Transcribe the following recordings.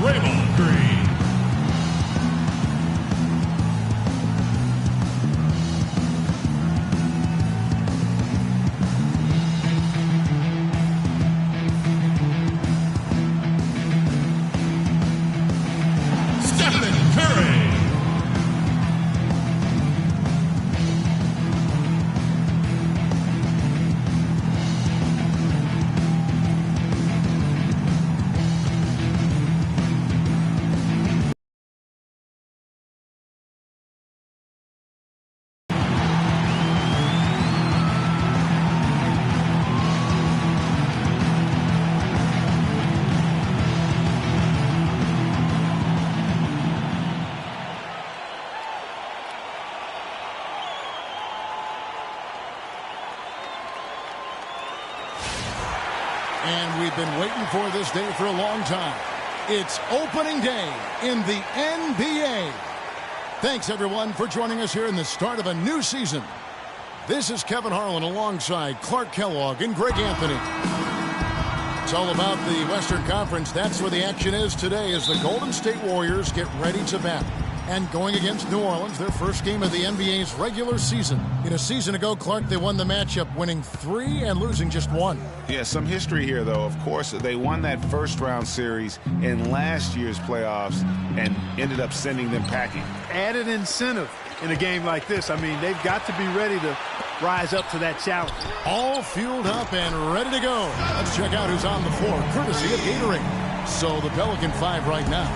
Draymond Green. And we've been waiting for this day for a long time. It's opening day in the NBA. Thanks, everyone, for joining us here in the start of a new season. This is Kevin Harlan alongside Clark Kellogg and Greg Anthony. It's all about the Western Conference. That's where the action is today as the Golden State Warriors get ready to battle. And going against New Orleans, their first game of the NBA's regular season. A season ago, Clark, they won the matchup, winning 3 and losing just 1. Yeah, some history here, though. Of course, they won that first-round series in last year's playoffs and ended up sending them packing. Added incentive in a game like this. I mean, they've got to be ready to rise up to that challenge. All fueled up and ready to go. Let's check out who's on the floor, courtesy of Gatorade. So the Pelican 5 right now.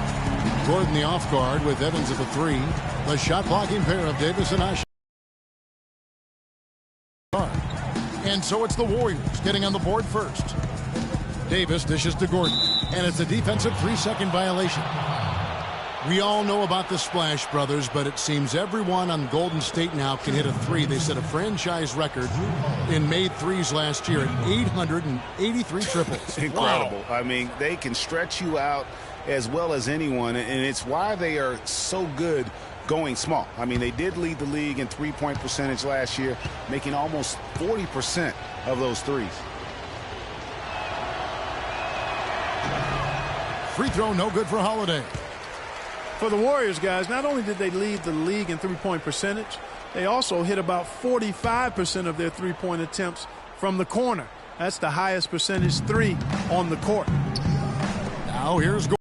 Gordon the off guard with Evans at the 3. The shot blocking pair of Davis and Ash. And so it's the Warriors getting on the board first. Davis dishes to Gordon. And it's a defensive 3-second violation. We all know about the Splash Brothers, but it seems everyone on Golden State now can hit a 3. They set a franchise record in made threes last year at 883 triples. Incredible. Wow. I mean, they can stretch you out as well as anyone, and it's why they are so good going small. I mean, they did lead the league in three-point percentage last year, making almost 40% of those threes. Free throw no good for Holiday. For the Warriors, guys, not only did they lead the league in three-point percentage, they also hit about 45% of their three-point attempts from the corner. That's the highest percentage 3 on the court. Now here's Gordon.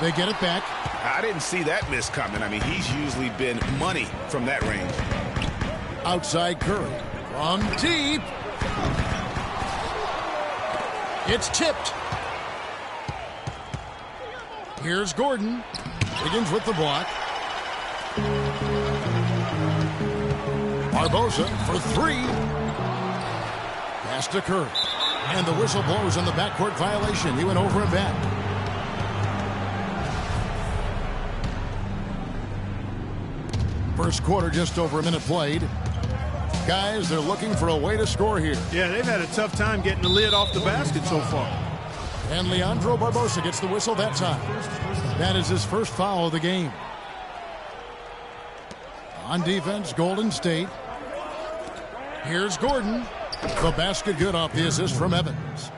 They get it back. I didn't see that miss coming. I mean, he's usually been money from that range. Outside Curry. From deep. It's tipped. Here's Gordon. Higgins with the block. Barbosa for 3. Pass to Curry. And the whistle blows on the backcourt violation. He went over and back. First quarter, just over a minute played. Guys, they're looking for a way to score here. Yeah, they've had a tough time getting the lid off the basket so far. And Leandro Barbosa gets the whistle that time. That is his first foul of the game. On defense, Golden State. Here's Gordon. The basket good off the assist from Evans.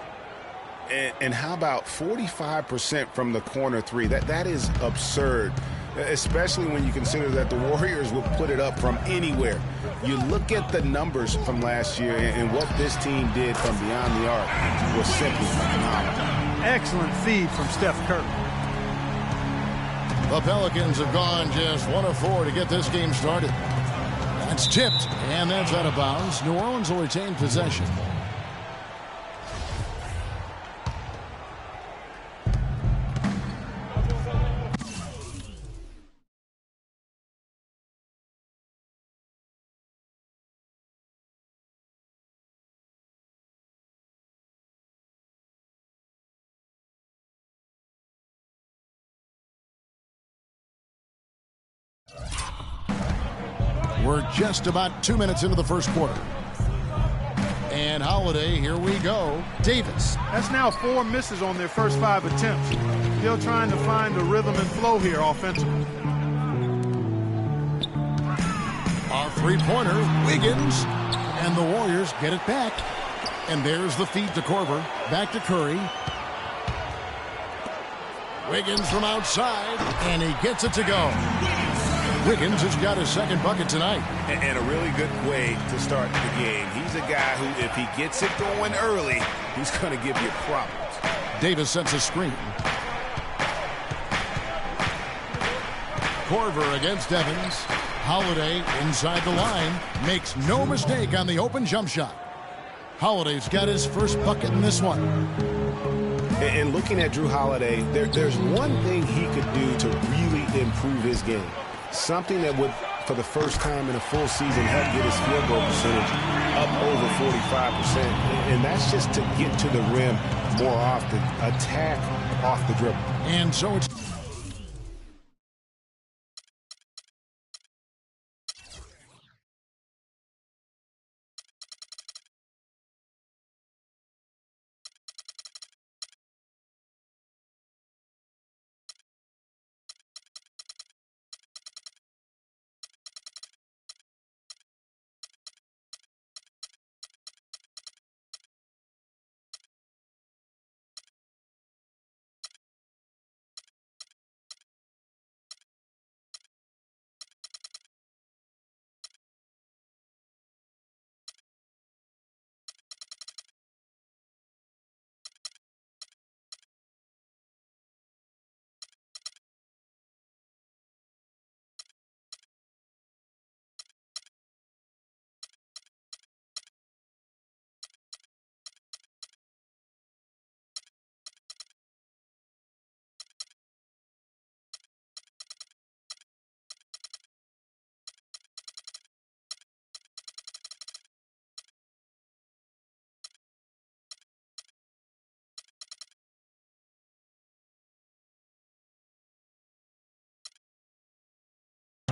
And how about 45% from the corner 3? That is absurd, especially when you consider that the Warriors will put it up from anywhere. You look at the numbers from last year, and what this team did from beyond the arc was simply phenomenal. Excellent feed from Steph Curry. The Pelicans have gone just 1 of 4 to get this game started. That's tipped, and that's out of bounds. New Orleans will retain possession. We're just about 2 minutes into the first quarter. And Holiday, here we go. Davis. That's now 4 misses on their first 5 attempts. Still trying to find the rhythm and flow here offensively. A three-pointer, Wiggins. And the Warriors get it back. And there's the feed to Korver. Back to Curry. Wiggins from outside, and he gets it to go. Wiggins has got his second bucket tonight. And a really good way to start the game. He's a guy who, if he gets it going early, he's going to give you problems. Davis sets a screen. Korver against Evans. Holiday inside the line. Makes no mistake on the open jump shot. Holiday's got his first bucket in this one. And looking at Drew Holiday, there's one thing he could do to really improve his game. Something that would, for the first time in a full season, help get his field goal percentage up over 45%. And that's just to get to the rim more often. Attack off the dribble. And so it's...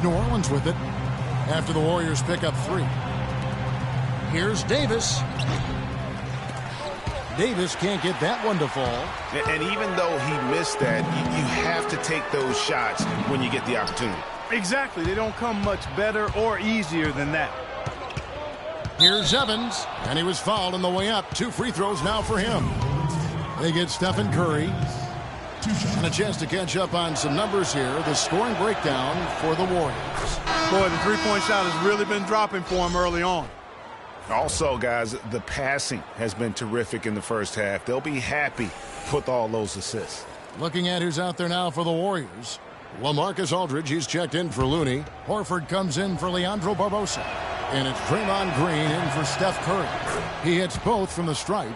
New Orleans with it after the Warriors pick up 3. Here's Davis. Davis can't get that one to fall. And even though he missed that, you have to take those shots when you get the opportunity. Exactly. They don't come much better or easier than that. Here's Evans, and he was fouled on the way up. 2 free throws now for him. They get Stephen Curry. And a chance to catch up on some numbers here. The scoring breakdown for the Warriors. Boy, the three-point shot has really been dropping for him early on. Also, guys, the passing has been terrific in the first half. They'll be happy with all those assists. Looking at who's out there now for the Warriors. LaMarcus Aldridge, he's checked in for Looney. Horford comes in for Leandro Barbosa. And it's Draymond Green in for Steph Curry. He hits both from the stripe.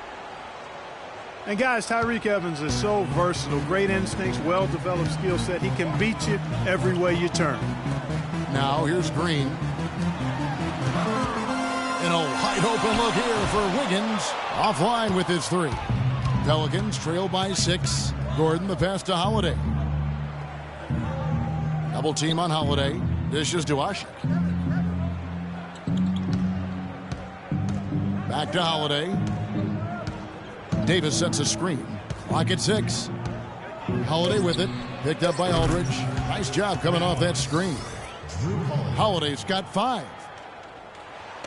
And guys, Tyreke Evans is so versatile. Great instincts, well-developed skill set. He can beat you every way you turn. Now here's Green. And a wide open look here for Wiggins. Offline with his 3. Pelicans trail by 6. Gordon the pass to Holiday. Double team on Holiday. Dishes to Ashik. Back to Holiday. Davis sets a screen. Clock at 6. Holiday with it. Picked up by Aldridge. Nice job coming off that screen. Holiday's got 5.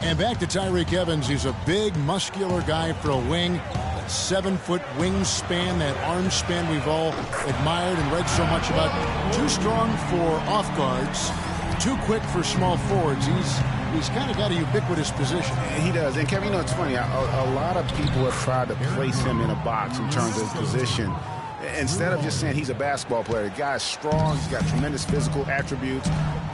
And back to Tyreke Evans. He's a big, muscular guy for a wing. That 7-foot wingspan, that arm span we've all admired and read so much about. Too strong for off guards. Too quick for small forwards. He's kind of got a ubiquitous position. He does. And, Kevin, you know, it's funny. A lot of people have tried to place him in a box in terms of position. Instead of just saying he's a basketball player, the guy's strong. He's got tremendous physical attributes.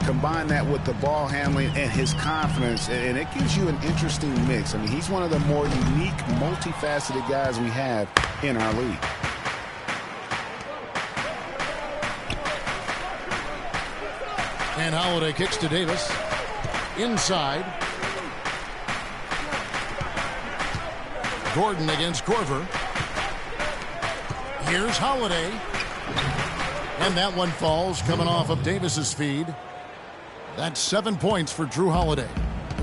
Combine that with the ball handling and his confidence, and it gives you an interesting mix. I mean, he's one of the more unique, multifaceted guys we have in our league. And Holiday kicks to Davis. Inside. Gordon against Korver. Here's Holiday. And that one falls coming off of Davis's feed. That's 7 points for Drew Holiday.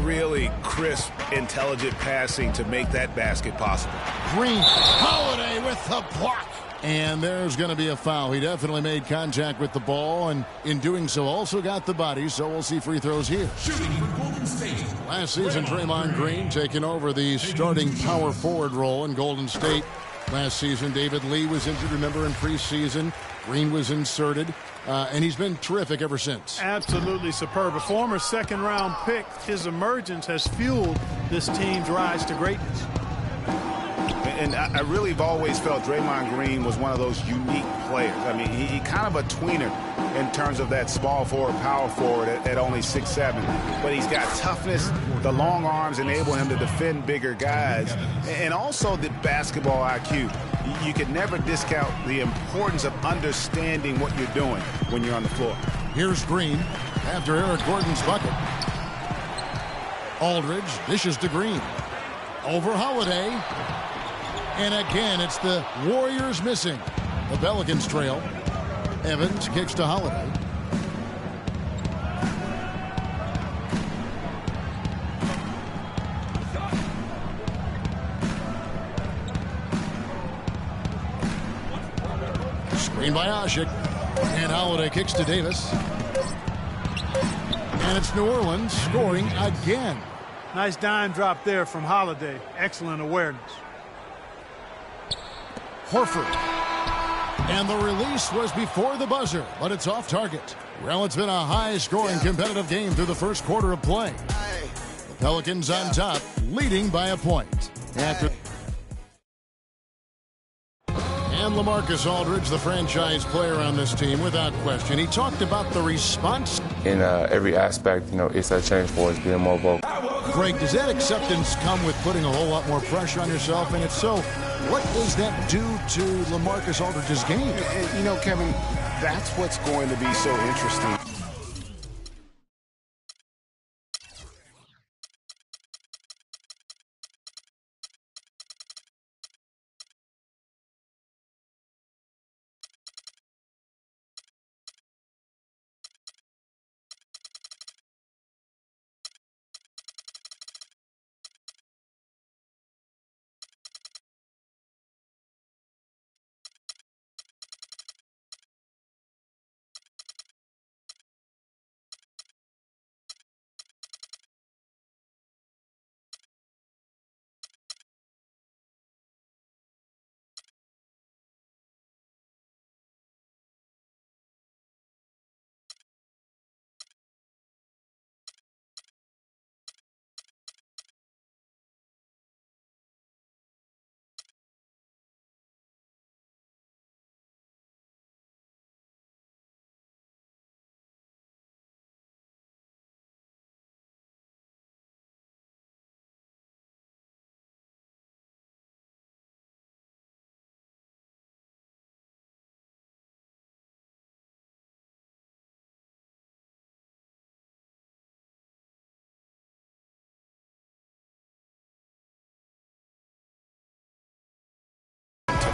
Really crisp, intelligent passing to make that basket possible. Green. Holiday with the block. And there's going to be a foul. He definitely made contact with the ball, and in doing so also got the body, so we'll see free throws here. Shooting for Golden State. Last season, Draymond Green taking over the starting power forward role in Golden State. Last season, David Lee was injured, remember, in preseason. Green was inserted, and he's been terrific ever since. Absolutely superb. A former second-round pick, his emergence has fueled this team's rise to greatness. And I really have always felt Draymond Green was one of those unique players. I mean, he kind of a tweener in terms of that small forward, power forward at only 6'7". But he's got toughness. The long arms enable him to defend bigger guys. And also the basketball IQ. You can never discount the importance of understanding what you're doing when you're on the floor. Here's Green after Eric Gordon's bucket. Aldridge dishes to Green. Over Holiday. And again, it's the Warriors missing. The Pelicans trail. Evans kicks to Holiday. Screen by Asik. And Holiday kicks to Davis. And it's New Orleans scoring again. Nice dime drop there from Holiday. Excellent awareness. Horford. And the release was before the buzzer, but it's off target. Well, it's been a high-scoring competitive game through the first quarter of play. The Pelicans on top, leading by a point. And LaMarcus Aldridge, the franchise player on this team, without question. He talked about the response. In every aspect, it's a change for us, being more vocal. Greg, does that acceptance come with putting a whole lot more pressure on yourself? And if so, what does that do to LaMarcus Aldridge's game? And, Kevin, that's what's going to be so interesting.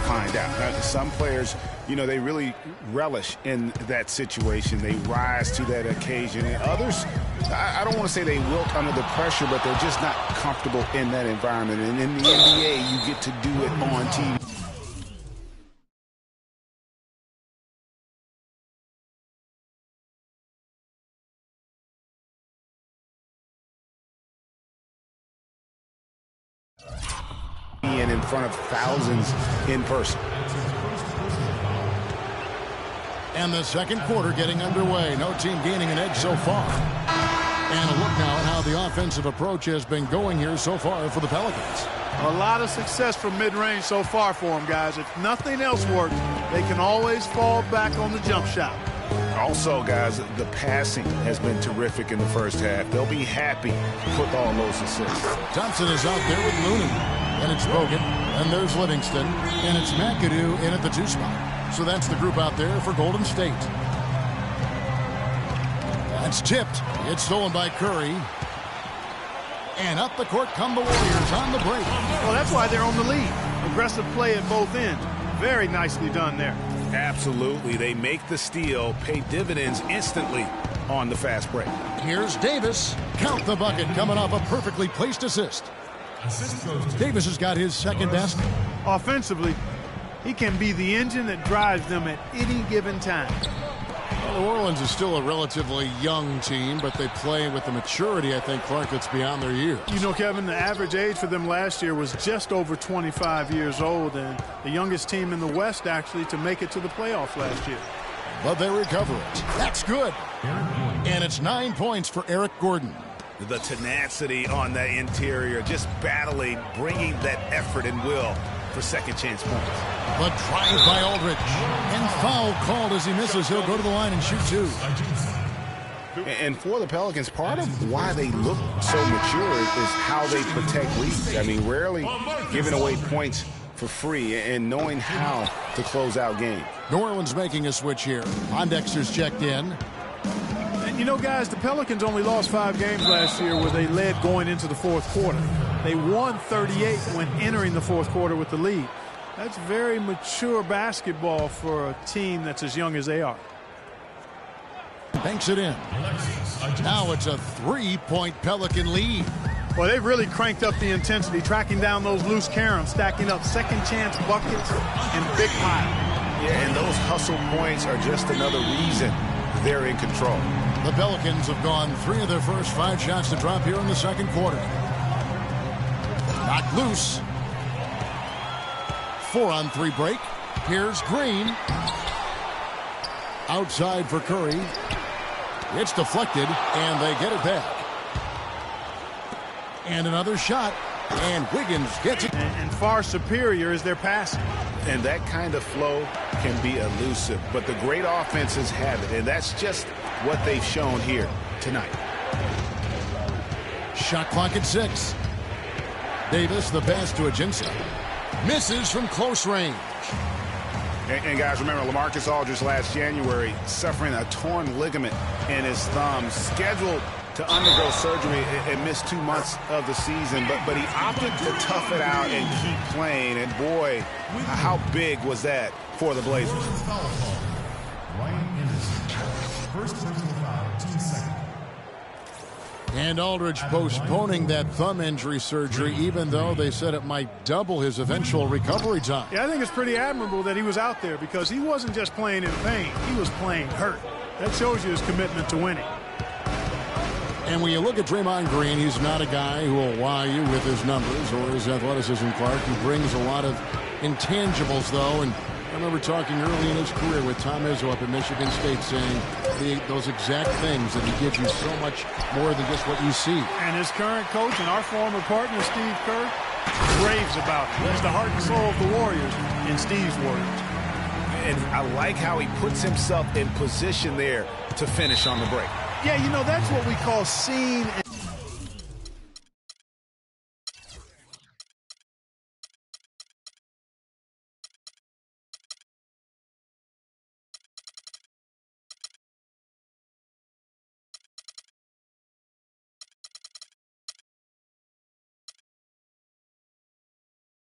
Find out. Now, some players, they really relish in that situation. They rise to that occasion. And others, I don't want to say they wilt under the pressure, but they're just not comfortable in that environment. And in the NBA, you get to do it on TV. And in front of thousands in person. And the second quarter getting underway. No team gaining an edge so far. And a look now at how the offensive approach has been going here so far for the Pelicans. A lot of success from mid-range so far for them, guys. If nothing else works, they can always fall back on the jump shot. Also, guys, the passing has been terrific in the first half. They'll be happy with all those assists. Thompson is out there with Looney. And it's Bogut. And there's Livingston. And it's McAdoo in at the 2 spot. So that's the group out there for Golden State. That's tipped. It's stolen by Curry. And up the court come the Warriors on the break. Well, that's why they're on the lead. Aggressive play at both ends. Very nicely done there. Absolutely. They make the steal, pay dividends instantly on the fast break. Here's Davis. Count the bucket coming off a perfectly placed assist. Davis has got his second basket. Offensively, he can be the engine that drives them at any given time. New Orleans is still a relatively young team, but they play with the maturity, I think, Clark, that's beyond their years. You know, Kevin, the average age for them last year was just over 25 years old, and the youngest team in the West, actually, to make it to the playoffs last year. But they recover it. That's good. And it's 9 points for Eric Gordon. The tenacity on that interior, just battling, bringing that effort and will for second chance points. The drive by Aldridge. And foul called as he misses. He'll go to the line and shoot two. And for the Pelicans, part of why they look so mature is how they protect leads. I mean, rarely giving away points for free and knowing how to close out games. New Orleans making a switch here. Pondexter's checked in. You know, guys, the Pelicans only lost 5 games last year where they led going into the fourth quarter. They won 38 when entering the fourth quarter with the lead. That's very mature basketball for a team that's as young as they are. Banks it in. Now it's a 3-point Pelican lead. Well, they've really cranked up the intensity, tracking down those loose caroms, stacking up second chance buckets and big pile. Yeah, and those hustle points are just another reason they're in control. The Pelicans have gone 3 of their first 5 shots to drop here in the second quarter. Knocked loose. 4-on-3 break. Here's Green. Outside for Curry. It's deflected, and they get it back. And another shot, and Wiggins gets it. And far superior is their passing. And that kind of flow can be elusive, but the great offenses have it, and that's just what they've shown here tonight. Shot clock at 6. Davis, the pass to Ajinça. Misses from close range. And guys, remember, LaMarcus Aldridge last January suffering a torn ligament in his thumb, scheduled to undergo surgery and miss 2 months of the season, but he opted to tough it out and keep playing. And boy, how big was that for the Blazers? And Aldridge postponing that thumb injury surgery, even though they said it might double his eventual recovery time. Yeah, I think it's pretty admirable that he was out there because he wasn't just playing in pain. He was playing hurt. That shows you his commitment to winning. And when you look at Draymond Green, he's not a guy who will wow you with his numbers or his athleticism, Clark. He brings a lot of intangibles, though, and I remember talking early in his career with Tom Izzo up at Michigan State saying those exact things, that he gives you so much more than just what you see. And his current coach and our former partner, Steve Kerr, raves about him. He's the heart and soul of the Warriors, in Steve's words. And I like how he puts himself in position there to finish on the break. Yeah, you know, that's what we call seeing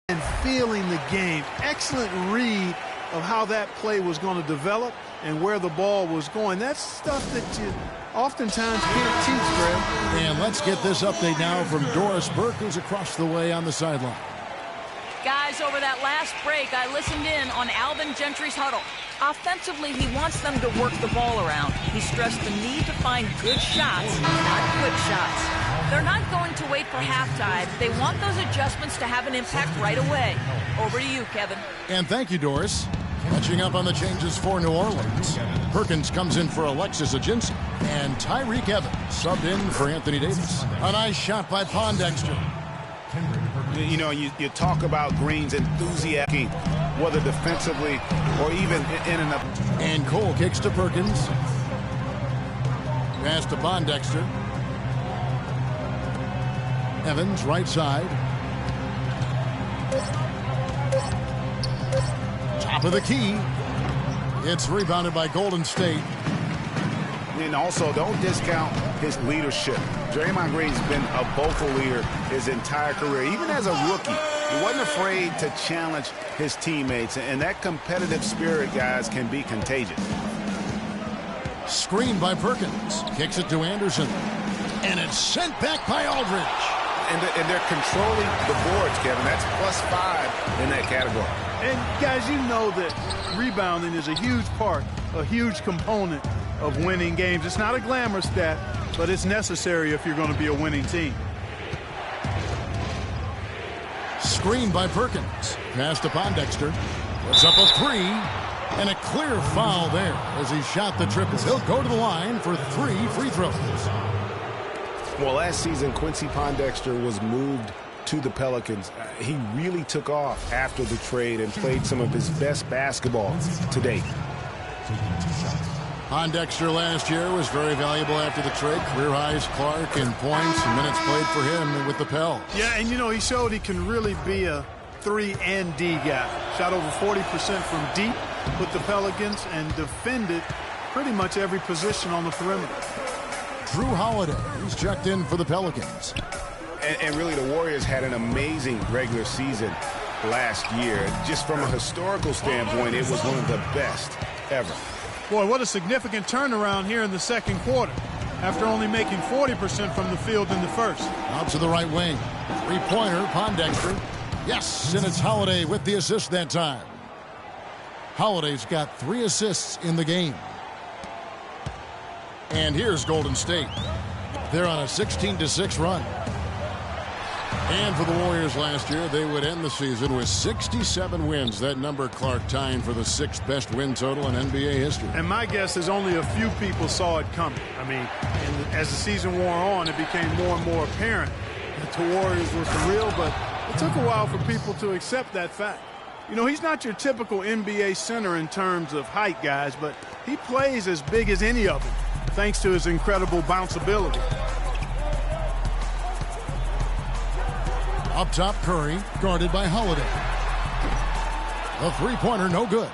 and feeling the game. Excellent read of how that play was going to develop and where the ball was going. That's stuff that you oftentimes can't teach, Greg. And let's get this update now from Doris Burke, who's across the way on the sideline. Guys, over that last break, I listened in on Alvin Gentry's huddle. Offensively, he wants them to work the ball around. He stressed the need to find good shots, not quick shots. They're not going to wait for halftime. They want those adjustments to have an impact right away. Over to you, Kevin. And thank you, Doris. Catching up on the changes for New Orleans. Perkins comes in for Alexis Ajinça. And Tyreek Evans subbed in for Anthony Davis. A nice shot by Pondexter. You know, you talk about Green's enthusiasm, whether defensively or even in and up. And Cole kicks to Perkins. Pass to Pondexter. Evans, right side. Top of the key. It's rebounded by Golden State. And also, don't discount his leadership. Draymond Green's been a vocal leader his entire career. Even as a rookie, he wasn't afraid to challenge his teammates. And that competitive spirit, guys, can be contagious. Screened by Perkins. Kicks it to Anderson. And it's sent back by Aldridge. And they're controlling the boards, Kevin. That's +5 in that category. And, guys, you know that rebounding is a huge part, a huge component of winning games. It's not a glamour stat, but it's necessary if you're going to be a winning team. Screen by Perkins. Pass to Pondexter. Puts up a three. And a clear foul there as he shot the triple. He'll go to the line for 3 free throws. Well, last season, Quincy Pondexter was moved to the Pelicans. He really took off after the trade and played some of his best basketball to date. Pondexter last year was very valuable after the trade. Career highs, Clark, in points and minutes played for him with the Pels. Yeah, and, you know, he showed he can really be a 3 and D guy. Shot over 40% from deep with the Pelicans and defended pretty much every position on the perimeter. Drew Holiday, he's checked in for the Pelicans. And really, the Warriors had an amazing regular season last year. Just from a historical standpoint, it was one of the best ever. Boy, what a significant turnaround here in the second quarter after only making 40% from the field in the first. Out to the right wing. Three-pointer, Pondexter. Yes, and it's Holiday with the assist that time. Holiday's got 3 assists in the game. And here's Golden State. They're on a 16-6 run. And for the Warriors last year, they would end the season with 67 wins. That number, Clark, tying for the 6th best win total in NBA history. And my guess is only a few people saw it coming. I mean, as the season wore on, it became more and more apparent that the Warriors were for real, but it took a while for people to accept that fact. You know, he's not your typical NBA center in terms of height, guys, but he plays as big as any of them, thanks to his incredible bounceability. Up top, Curry, guarded by Holiday. A three-pointer, no good.